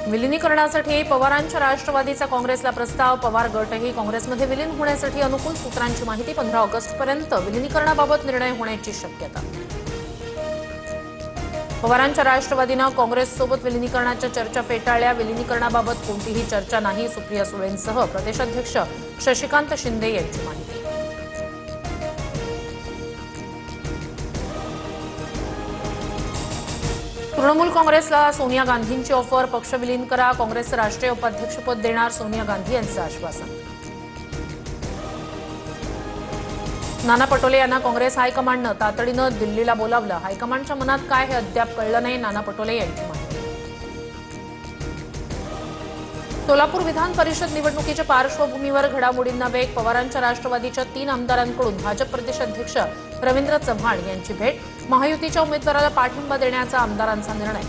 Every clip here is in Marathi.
विलिनीकरणासाठी पवारांच्या राष्ट्रवादीचा काँग्रेसला प्रस्ताव. पवार गटही काँग्रेसमध्ये विलीन होण्यासाठी अनुकूल. सूत्रांची माहिती 15 ऑगस्टपर्यंत विलिनीकरणाबाबत निर्णय होण्याची शक्यता. पवारांच्या राष्ट्रवादीनं काँग्रेससोबत विलिनीकरणाच्या चर्चा फेटाळल्या. विलिनीकरणाबाबत कोणतीही चर्चा नाही, सुप्रिया सुळेंसह प्रदेशाध्यक्ष शशिकांत शिंदे यांची माहिती. तृणमूल काँग्रेसला सोनिया गांधींची ऑफर. पक्ष विलीन करा, काँग्रेसचं राष्ट्रीय उपाध्यक्षपद देणार सोनिया गांधी यांचं आश्वासन. नाना पटोले यांना काँग्रेस हायकमांडनं तातडीनं दिल्लीला बोलावलं. हायकमांडच्या मनात काय हे अद्याप कळलं नाही, नाना पटोले यांची माहिती. सोलापूर विधान परिषद निवडणुकीच्या पार्श्वभूमीवर घडामोडींना वेग. पवारांच्या राष्ट्रवादीच्या 3 आमदारांकडून भाजप प्रदेशाध्यक्ष रवींद्र चव्हाण यांची भेट. महायुतीच्या उमेदवाराला पाठिंबा देण्याचा आमदारांचा निर्णय.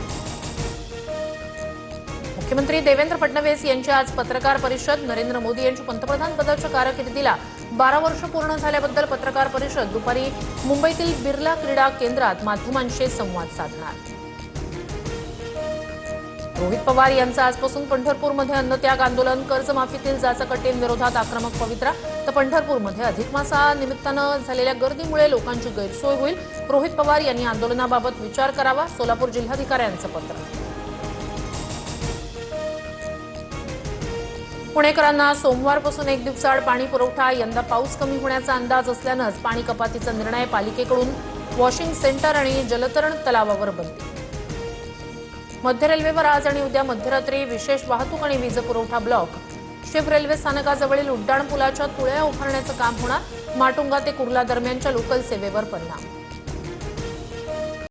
मुख्यमंत्री देवेंद्र फडणवीस यांची आज पत्रकार परिषद. नरेंद्र मोदी यांची पंतप्रधानपदाच्या कारकिर्दीला 12 वर्ष पूर्ण झाल्याबद्दल पत्रकार परिषद. दुपारी मुंबईतील बिर्ला क्रीडा केंद्रात माध्यमांशी संवाद साधणार. रोहित पवार यांचं आजपासून पंढरपूरमध्ये अन्नत्याग आंदोलन. कर्जमाफीतील जाचकटेंविरोधात आक्रमक पवित्रा. तर पंढरपूरमध्ये अधिक मासा निमित्तानं झालेल्या गर्दीमुळे लोकांची गैरसोय होईल. रोहित पवार यांनी आंदोलनाबाबत विचार करावा. सोलापूर जिल्हाधिकाऱ्यांचं पत्र. पुणेकरांना सोमवारपासून 1 दिवसाआड पाणी पुरवठा. यंदा पाऊस कमी होण्याचा अंदाज असल्यानंच पाणी कपातीचा निर्णय. पालिकेकडून वॉशिंग सेंटर आणि जलतरण तलावावर बंदी. मध्य रेल्वेवर आज आणि उद्या मध्यरात्री विशेष वाहतूक आणि वीज पुरवठा ब्लॉक. शिव रेल्वे स्थानकाजवळील उड्डाण पुलाच्या तुळया उभारण्याचं काम होणार. माटुंगा ते कुर्ला दरम्यानच्या लोकल सेवेवर परिणाम.